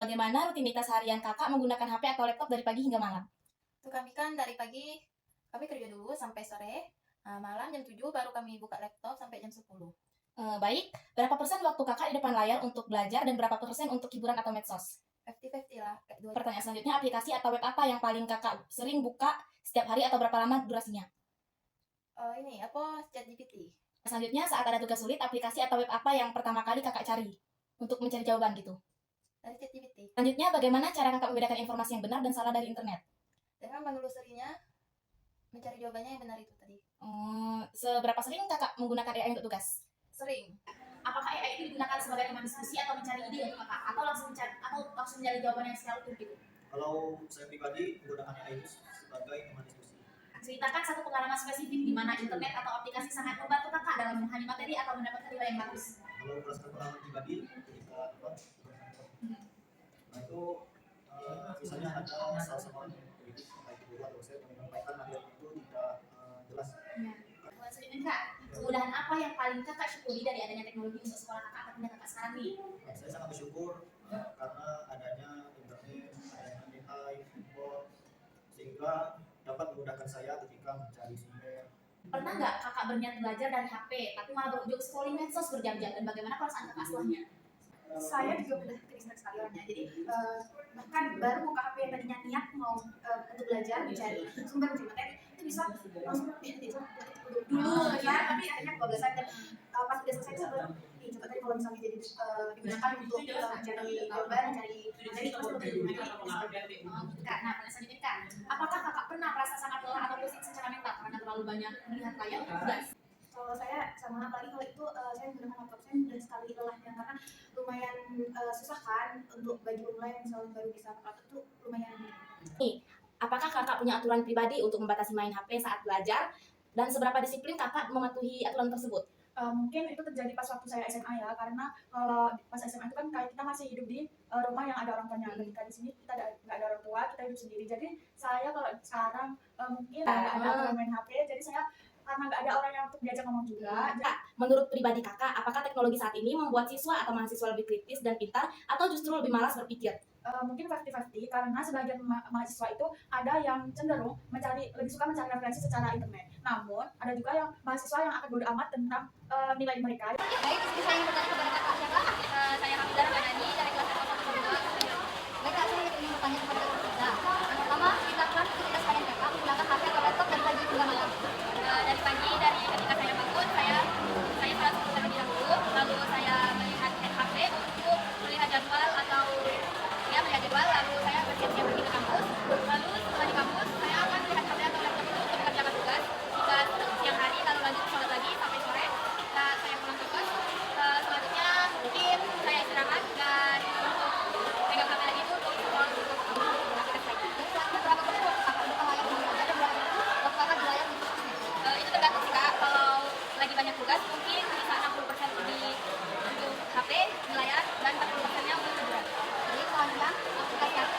Bagaimana rutinitas harian kakak menggunakan HP atau laptop dari pagi hingga malam? Untuk kami kan dari pagi kami kerja dulu sampai sore. Malam jam 7 baru kami buka laptop sampai jam 10. Baik, berapa persen waktu kakak di depan layar untuk belajar dan berapa persen untuk hiburan atau medsos? 50-50 lah. Kayak dua. Pertanyaan selanjutnya, aplikasi atau web apa yang paling kakak sering buka setiap hari atau berapa lama durasinya? Ini apa ChatGPT. Selanjutnya, saat ada tugas sulit, aplikasi atau web apa yang pertama kali kakak cari untuk mencari jawaban gitu? Dari ChatGPT. Selanjutnya, bagaimana cara kakak membedakan informasi yang benar dan salah dari internet? Dengan menelusurinya, mencari jawabannya yang benar itu tadi. Seberapa sering kakak menggunakan AI untuk tugas? Sering. Apakah AI itu digunakan sebagai teman diskusi atau mencari ide untuk kakak, atau langsung mencari jawaban yang secara utuh gitu? Kalau saya pribadi menggunakan AI itu sebagai teman diskusi. Ceritakan satu pengalaman spesifik di mana internet atau aplikasi sangat membantu kakak dalam memahami materi atau mendapatkan nilai yang bagus. Kalau berdasarkan pengalaman pribadi ketika nah itu misalnya ada salah satu kritik baik guru atau dosen yang menyampaikan materi itu tidak jelas. Selanjutnya kak, kemudahan apa yang paling kakak syukuri dari adanya teknologi untuk sekolah kakak atau punya kakak sekarang nih? Saya sangat bersyukur karena adanya internet, adanya AI, handphone, sehingga dapat memudahkan saya ketika mencari sumber. Pernah nggak kakak berniat belajar dari HP, tapi malah berujung scrolling medsos berjam-jam, dan bagaimana perasaan kakak setelahnya? Saya juga udah kedistract sekali orangnya, jadi bahkan baru buka HP yang tadinya niat mau untuk belajar mencari sumber materi itu bisa langsung itu dulu ya, tapi akhirnya kebablasan dan pas udah selesai itu baru coba tadi kalau misalnya jadi digunakan untuk mencari jawaban, mencari materi terus lebih Kak, nah pada selanjutnya kak, apakah kakak pernah merasa sangat lelah atau pusing secara mental karena terlalu banyak melihat layar untuk tugas? kalau saya sama apalagi kalau itu saya menggunakan laptop, saya mudah sekali lelahnya karena lumayan susah kan untuk bagi online misalnya baru bisa pakai laptop itu lumayan. Apakah kakak punya aturan pribadi untuk membatasi main HP saat belajar, dan seberapa disiplin kakak mematuhi aturan tersebut? Mungkin itu terjadi pas waktu saya SMA ya, karena kalau pas SMA itu kan kayak kita masih hidup di rumah yang ada orang tuanya. Ketika di sini kita nggak ada orang tua, kita hidup sendiri. Jadi saya kalau sekarang mungkin nggak ada orang main HP, jadi saya karena nggak ada orang yang untuk diajak ngomong juga. Kak, menurut pribadi kakak, apakah teknologi saat ini membuat siswa atau mahasiswa lebih kritis dan pintar, atau justru lebih malas berpikir? Mungkin 50-50 karena sebagian mahasiswa itu ada yang cenderung lebih suka mencari referensi secara internet. Namun ada juga yang mahasiswa yang akan bodo amat tentang nilai mereka. Baik, saya ingin bertanya kepada kakak siapa? Saya Hamidah Ramadhani dari kelas 102. Baik kak, saya ingin bertanya kepada kakak kita. Yang pertama, ceritakan aktivitas harian kakak menggunakan HP atau laptop dari pagi hingga malam. Dari pagi, dari ketika saya bangun, saya sholat subuh terlebih dahulu, lalu saya melihat HP untuk melihat jadwal atau melihat jadwal, lalu saya bersiap-siap pergi ke kampus. Lalu setelah di kampus, saya akan melihat HP atau laptop itu untuk mengerjakan tugas hingga siang hari, lalu lanjut sholat lagi sampai sore. Dan saya pulang ke kos. Selanjutnya mungkin saya istirahat dan untuk pegang HP lagi itu untuk scroll untuk aktivitas lagi. Jadi berapa persen waktu kakak buka layar di belajar dan berapa waktu kakak di layar di sosmed? Itu tergantung sih kak. Kalau lagi banyak tugas mungkin bisa 60% untuk HP di layar dan 40%-nya untuk hiburan. Jadi selanjutnya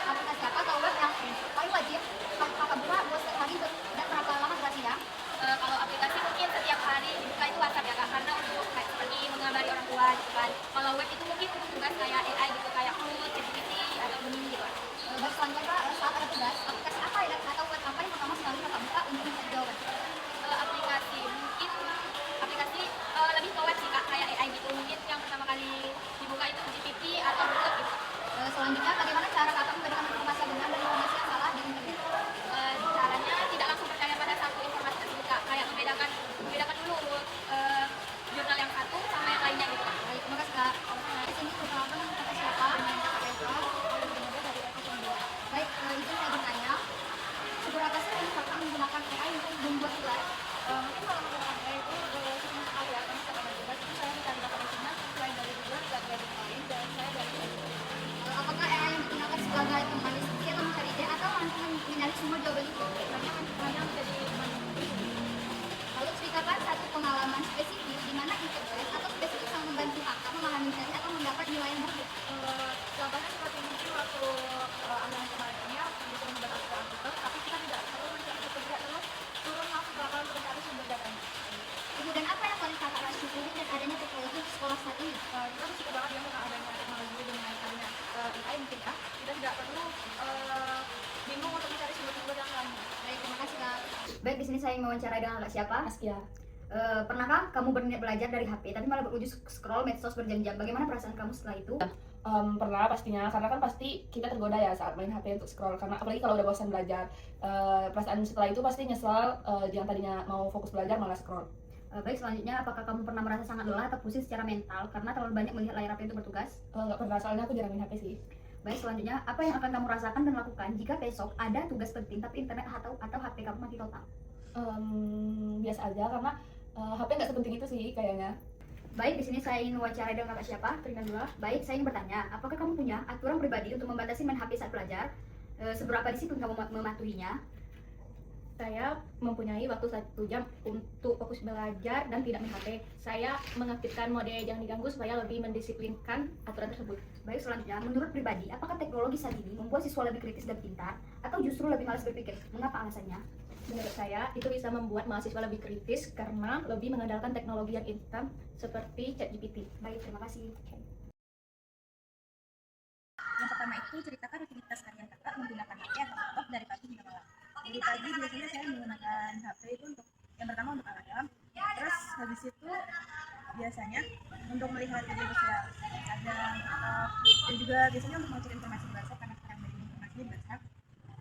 aplikasi apa atau web yang paling wajib kakak buka buat setiap hari dan berapa lama durasinya? Kalau aplikasi mungkin setiap hari dibuka itu WhatsApp ya kak, karena untuk kayak seperti mengabari orang tua gitu kan. Kalau web itu mungkin untuk tugas kayak AI gitu, kayak Claude, ChatGPT atau Gemini gitu. Baik, selanjutnya saat ada tugas, aplikasi apa ya atau web apa yang pertama sekali kakak buka untuk mencari jawaban? Aplikasi mungkin lebih ke web sih kak, kayak AI gitu. Mungkin yang pertama kali dibuka itu GPT atau Google gitu. Selanjutnya bagaimana cara kakak memberikan informasi yang benar dari informasi yang salah di internet? Caranya tidak langsung percaya pada satu informasi tersebut kak, kayak membedakan dulu jurnal yang satu sama yang lainnya gitu. Baik, terima kasih kak. Di sini perkenalkan kakak siapa? Baik, izin saya bertanya, seberapa sering kakak menggunakan AI untuk membuat tugas? Mungkin kalau menggunakan AI itu sering sekali ya, karena setiap ada tugas itu saya mencari referensinya selain dari Google juga dari lain, dan saya dari Apakah AI yang digunakan sebagai teman diskusi atau mencari ide atau langsung mencari semua jawaban itu? hanya menjadi Lalu ceritakan satu pengalaman spesifik di mana internet atau spesifik yang membantu kakak memahami materi atau mendapat nilai yang bagus. contohnya seperti mungkin waktu anggaran kemarin ini bisa membuat artikel, tapi kita tidak perlu mencari kerja terus turun langsung ke lapangan untuk mencari sumber datanya. Kemudian apa yang paling kakak syukuri dan adanya teknologi di sekolah saat ini? Kita bersyukur banget ya karena adanya teknologi dengan adanya AI mungkin ya. sini saya ingin mewawancarai dengan Kak siapa? Askia. Pernahkah kamu berniat belajar dari HP tapi malah berujung scroll medsos berjam-jam? Bagaimana perasaan kamu setelah itu? Pernah pastinya, karena kan pasti kita tergoda ya saat main HP untuk scroll, karena apalagi kalau udah bosan belajar. Perasaan setelah itu pasti nyesel, yang tadinya mau fokus belajar malah scroll. Baik, selanjutnya apakah kamu pernah merasa sangat lelah atau pusing secara mental karena terlalu banyak melihat layar HP untuk bertugas? Nggak pernah, soalnya aku jarang main HP sih. Baik, selanjutnya apa yang akan kamu rasakan dan lakukan jika besok ada tugas penting tapi internet atau HP kamu mati total? Biasa aja, karena HP nggak sepenting itu sih kayaknya. Baik, di sini saya ingin wawancara dengan kakak siapa? Perkenalkan dulu. Baik, saya ingin bertanya, apakah kamu punya aturan pribadi untuk membatasi main HP saat belajar? Seberapa disiplin kamu mematuhinya? Saya mempunyai waktu 1 jam untuk fokus belajar dan tidak main HP. Saya mengaktifkan mode jangan diganggu supaya lebih mendisiplinkan aturan tersebut. Baik, selanjutnya, menurut pribadi, apakah teknologi saat ini membuat siswa lebih kritis dan pintar atau justru lebih malas berpikir? Mengapa alasannya? Menurut saya, itu bisa membuat mahasiswa lebih kritis karena lebih mengandalkan teknologi yang instan seperti ChatGPT. Baik, terima kasih. Yang pertama itu ceritakan rutinitas harian kakak menggunakan HP atau laptop dari pagi hingga malam. Dari pagi biasanya saya menggunakan HP itu untuk yang pertama untuk alarm, terus habis itu biasanya untuk melihat media sosial, Instagram, TikTok, dan juga biasanya untuk mengecek informasi di WhatsApp karena sekarang dari informasi di WhatsApp.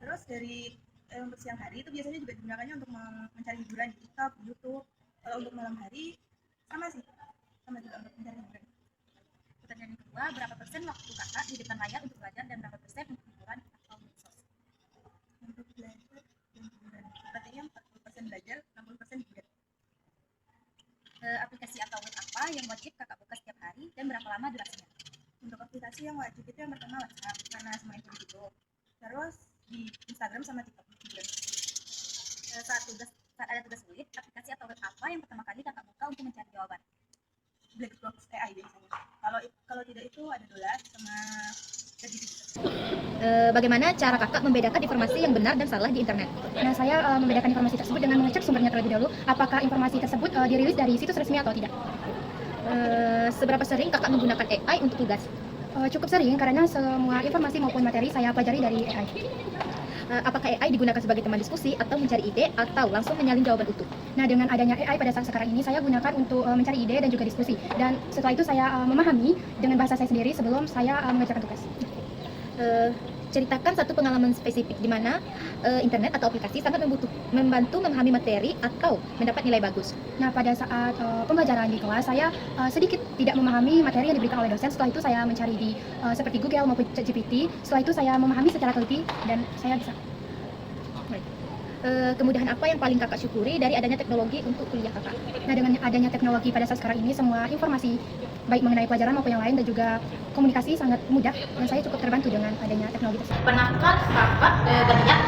Terus dari untuk siang hari itu biasanya juga digunakannya untuk mencari hiburan di TikTok, di YouTube. Kalau untuk malam hari sama sih, sama juga untuk mencari hiburan. Pertanyaan yang kedua, berapa persen waktu kakak di depan layar untuk belajar dan berapa persen untuk hiburan atau medsos? Untuk belajar dan hiburan, sepertinya 40% belajar, 60% hiburan. Aplikasi atau web apa yang wajib kakak buka setiap hari dan berapa lama durasinya? Untuk aplikasi yang wajib itu yang pertama WhatsApp, karena semua info di situ. Terus di Instagram sama TikTok juga. Saat ada tugas sulit, aplikasi atau web apa yang pertama kali kakak buka untuk mencari jawaban? Blackbox AI biasanya. Kalau tidak itu ada Dolar sama ChatGPT. Bagaimana cara kakak membedakan informasi yang benar dan salah di internet? Nah, saya membedakan informasi tersebut dengan mengecek sumbernya terlebih dahulu, apakah informasi tersebut dirilis dari situs resmi atau tidak. Seberapa sering kakak menggunakan AI untuk tugas? Cukup sering karena semua informasi maupun materi saya pelajari dari AI. Apakah AI digunakan sebagai teman diskusi atau mencari ide atau langsung menyalin jawaban utuh? Nah, dengan adanya AI pada saat sekarang ini, saya gunakan untuk mencari ide dan juga diskusi. Dan setelah itu saya memahami dengan bahasa saya sendiri sebelum saya mengerjakan tugas. Ceritakan satu pengalaman spesifik di mana internet atau aplikasi sangat membantu memahami materi atau mendapat nilai bagus. Nah, pada saat pembelajaran di kelas, saya sedikit tidak memahami materi yang diberikan oleh dosen. Setelah itu saya mencari di seperti Google maupun ChatGPT. Setelah itu saya memahami secara teliti dan saya bisa. Kemudahan apa yang paling kakak syukuri dari adanya teknologi untuk kuliah kakak? Nah, dengan adanya teknologi pada saat sekarang ini, semua informasi baik mengenai pelajaran maupun yang lain dan juga komunikasi sangat mudah dan saya cukup terbantu dengan adanya teknologi tersebut. Pernahkah kakak berniat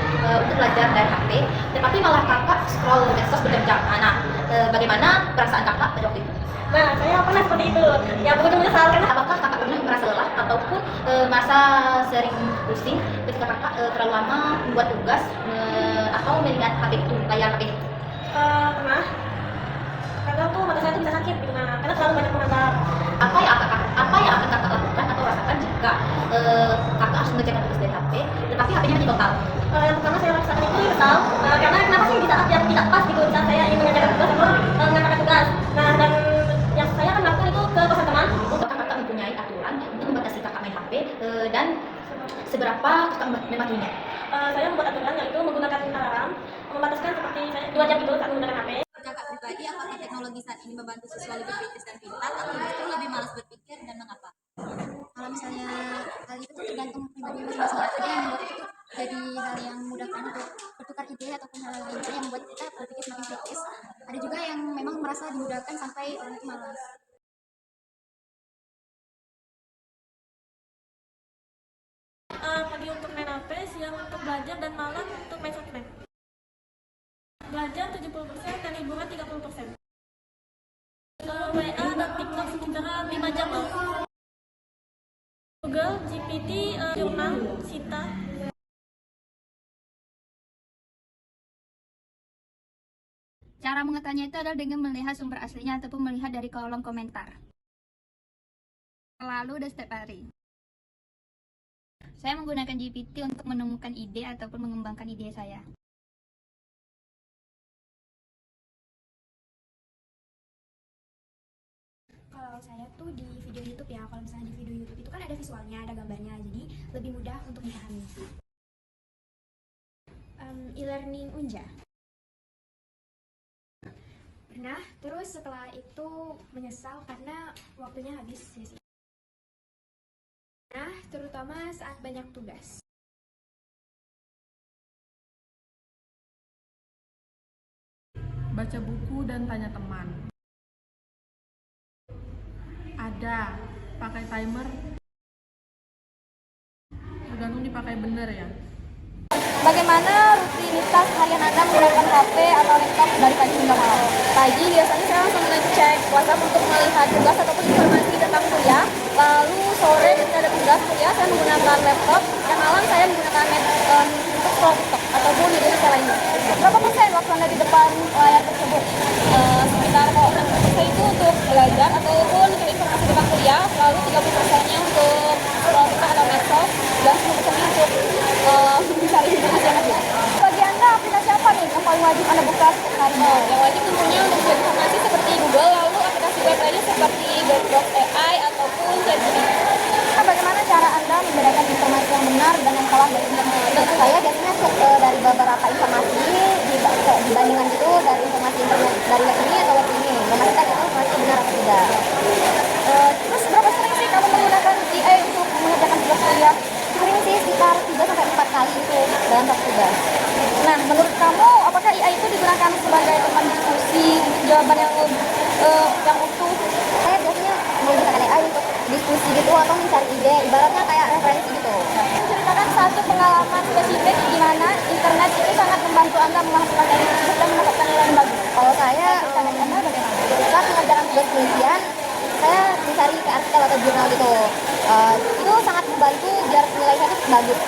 untuk belajar dari HP, tetapi malah kakak scroll medsos berjam-jam? Nah, bagaimana perasaan kakak pada waktu itu? Nah, saya pernah seperti itu. Ya, begitu menyesal karena Apakah kakak pernah merasa lelah ataupun masa sering pusing ketika kakak terlalu lama membuat tugas atau melihat HP itu, layar HP itu? pernah. Kadang tuh mata saya tuh bisa sakit gitu, nah, karena terlalu banyak menatap. Apa yang akan kakak lakukan atau rasakan jika kakak harus mengerjakan tugas dari HP, tetapi HP-nya mati total? Yang pertama saya rasakan itu menyesal, karena kenapa sih di saat yang tidak pas gitu, saat saya ingin mengerjakan tugas atau mengerjakan tugas. Nah, dan yang saya akan lakukan itu ke kosan teman. Apakah kakak mempunyai aturan untuk membatasi kakak main HP dan seberapa kakak mematuhinya? Saya membuat aturan yaitu menggunakan alarm, membataskan seperti saya 2 jam gitu saat menggunakan HP. Kakak pribadi, apakah teknologi saat ini membantu siswa lebih kritis dan pintar atau justru lebih malas berpikir dan mengapa? Kalau misalnya hal itu tuh tergantung pribadi masing-masing ya. Ada yang membuat itu tuh jadi hal yang memudahkan untuk bertukar ide ataupun hal lain yang membuat kita berpikir semakin kritis. Ada juga yang memang merasa dimudahkan sampai orang itu malas. Pagi untuk main HP, siang untuk belajar, dan malam untuk main sosmed. Belajar 70% dan hiburan 30%. WA dan TikTok sekitar 5 jam loh. Google, GPT, jurnal, Sita. Cara mengetahuinya itu adalah dengan melihat sumber aslinya ataupun melihat dari kolom komentar. Lalu dan setiap hari. Saya menggunakan GPT untuk menemukan ide ataupun mengembangkan ide saya. ada visualnya, ada gambarnya, jadi lebih mudah untuk dipahami. E-learning Unja. Pernah, terus setelah itu menyesal karena waktunya habis sia-sia. Nah, terutama saat banyak tugas. Baca buku dan tanya teman. Ada, pakai timer. Tergantung dipakai bener ya. Bagaimana rutinitas harian Anda menggunakan HP atau laptop dari pagi hingga malam? Pagi biasanya saya langsung ngecek WhatsApp untuk melihat tugas ataupun informasi tentang kuliah. Lalu sore ketika ada tugas kuliah saya menggunakan laptop. Dan malam saya menggunakan untuk scroll TikTok ataupun media sosial lainnya. Berapa persen waktu Anda di depan layar tersebut? Sekitar 60% itu untuk belajar ataupun untuk informasi tentang kuliah. Lalu 30%-nya untuk scroll TikTok atau medsos dan 10%-nya untuk mencari informasi yang lebih. Bagi Anda, aplikasi apa nih yang paling wajib Anda buka sehari? Yang wajib tentunya untuk mencari informasi seperti Google, lalu aplikasi web lainnya seperti Dropbox AI ataupun ChatGPT. Bagaimana cara Anda membedakan informasi yang benar dan yang salah dari internet? Saya biasanya cek dari beberapa informasi dibandingkan itu dari informasi internet dari web ini atau web ini, memastikan itu informasi benar atau tidak. Terus berapa sering sih kamu menggunakan AI untuk mengerjakan tugas kuliah? Sering sih, sekitar 3-4 kali itu dalam satu tugas. Nah, menurut kamu apakah AI itu digunakan sebagai teman diskusi, jawaban yang utuh? Saya biasanya menggunakan AI untuk diskusi gitu atau mencari ide, ibaratnya kayak referensi gitu. Menceritakan satu pengalaman spesifik di mana internet itu sangat membantu Anda menghasilkan dari tersebut dan mendapatkan nilai yang bagus. Kalau saya, Anda bagaimana? Ketika mengerjakan tugas penelitian, saya mencari ke artikel atau jurnal gitu. Itu sangat membantu biar nilai saya itu bagus.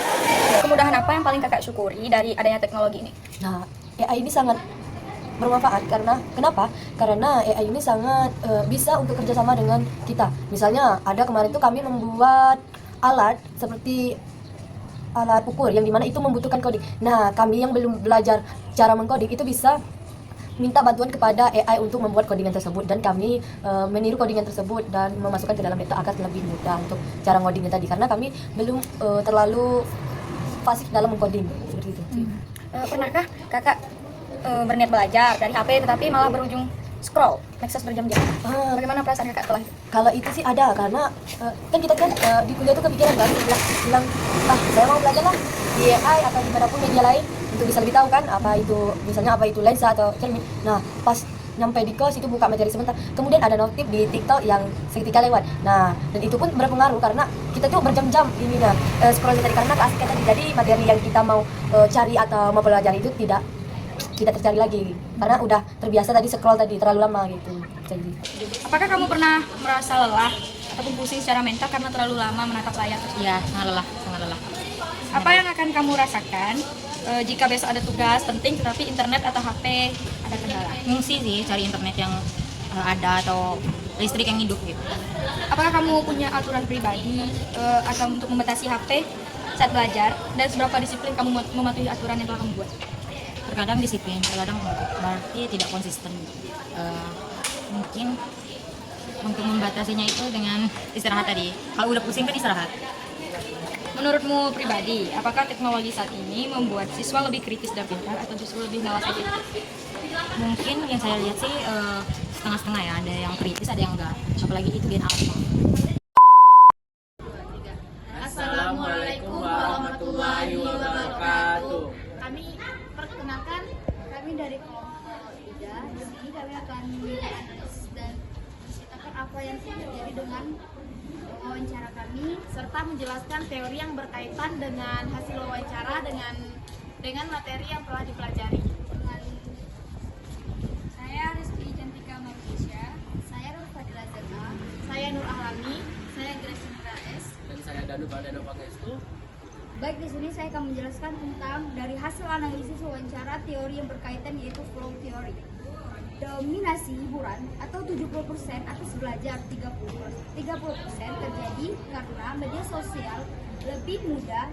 Kemudahan apa yang paling kakak syukuri dari adanya teknologi ini? Nah, AI ini sangat bermanfaat karena kenapa? Karena AI ini sangat bisa untuk kerjasama dengan kita. Misalnya ada kemarin tuh kami membuat alat seperti alat ukur yang dimana itu membutuhkan coding. Nah, kami yang belum belajar cara mengcoding itu bisa minta bantuan kepada AI untuk membuat codingan tersebut dan kami meniru codingan tersebut dan memasukkan ke dalam data agar lebih mudah untuk cara ngodingnya tadi karena kami belum terlalu fasih dalam mengcoding seperti itu. Pernahkah kakak berniat belajar dari HP tetapi malah berujung scroll medsos berjam-jam? Bagaimana perasaan kakak setelah itu? Kalau itu sih ada karena kan kita di kuliah itu kepikiran kan bilang saya mau belajar lah di AI atau dimanapun media lain untuk bisa lebih tahu kan apa itu misalnya apa itu lensa atau cermin. Nah pas nyampe di kos itu buka materi sebentar kemudian ada notif di TikTok yang seketika lewat. Nah dan itu pun berpengaruh karena kita tuh berjam-jam ini scroll tadi karena keasikan tadi jadi materi yang kita mau cari atau mau pelajari itu tidak tercari lagi karena udah terbiasa tadi scroll tadi terlalu lama gitu. Jadi apakah kamu pernah merasa lelah ataupun pusing secara mental karena terlalu lama menatap layar? Iya, sangat lelah. Apa yang akan kamu rasakan jika besok ada tugas penting tetapi internet atau HP ada kendala? Ngungsi sih cari internet yang ada atau listrik yang hidup gitu. Apakah kamu punya aturan pribadi atau untuk membatasi HP saat belajar dan seberapa disiplin kamu mematuhi aturan yang telah kamu buat? Terkadang disiplin, terkadang berarti tidak konsisten. Mungkin untuk membatasinya itu dengan istirahat tadi. Kalau udah pusing kan istirahat. Menurutmu pribadi, apakah teknologi saat ini membuat siswa lebih kritis dan pintar atau justru lebih malas belajar? Mungkin yang saya lihat sih setengah-setengah ya. Ada yang kritis, ada yang enggak. Apalagi itu gen alpha. Assalamualaikum warahmatullahi wabarakatuh. Kami perkenalkan, kami dari kelompok 3. Di sini kami akan menganalisis dan menceritakan apa yang terjadi dengan wawancara kami serta menjelaskan teori yang berkaitan dengan hasil wawancara dengan materi yang telah dipelajari. Saya Rizky Cantika Marusya, Saya Nur Fadila Zeka, saya Nur Ahlami, saya Grace Indra S. Dan saya Danu Pardado Pangestu. Baik, di sini saya akan menjelaskan tentang dari hasil analisis wawancara teori yang berkaitan yaitu flow theory. Dominasi hiburan atau 70% atas belajar 30% terjadi karena media sosial lebih mudah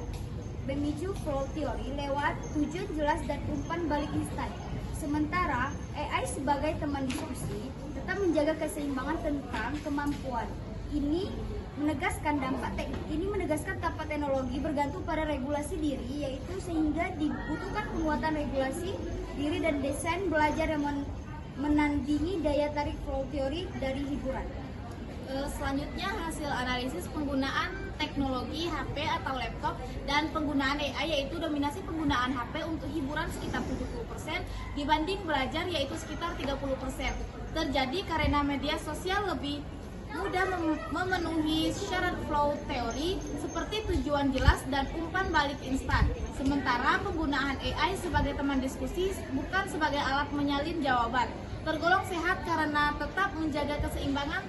memicu flow theory lewat tujuan jelas dan umpan balik instan. Sementara AI sebagai teman diskusi tetap menjaga keseimbangan tentang kemampuan ini menegaskan dampak teknologi bergantung pada regulasi diri, yaitu sehingga dibutuhkan penguatan regulasi diri dan desain belajar yang menandingi daya tarik flow theory dari hiburan. Selanjutnya hasil analisis penggunaan teknologi HP atau laptop dan penggunaan AI, yaitu dominasi penggunaan HP untuk hiburan sekitar 70% dibanding belajar, yaitu sekitar 30%. Terjadi karena media sosial lebih mudah memenuhi syarat flow teori seperti tujuan jelas dan umpan balik instan. Sementara penggunaan AI sebagai teman diskusi bukan sebagai alat menyalin jawaban. Tergolong sehat karena tetap menjaga keseimbangan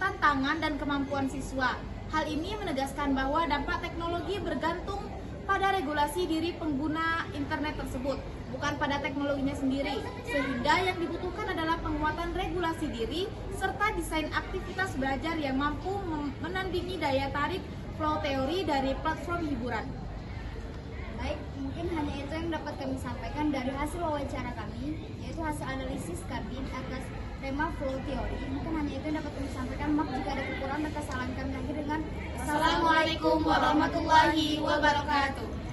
tantangan dan kemampuan siswa. Hal ini menegaskan bahwa dampak teknologi bergantung pada regulasi diri pengguna internet tersebut, bukan pada teknologinya sendiri, sehingga yang dibutuhkan adalah penguatan regulasi diri serta desain aktivitas belajar yang mampu menandingi daya tarik flow teori dari platform hiburan. Baik, mungkin hanya itu yang dapat kami sampaikan dari hasil wawancara kami, yaitu hasil analisis kami atas tema flow theory. Mungkin hanya itu yang dapat kami sampaikan. Maaf jika ada kekurangan dan kesalahan kami. Akhir dengan Assalamualaikum warahmatullahi wabarakatuh.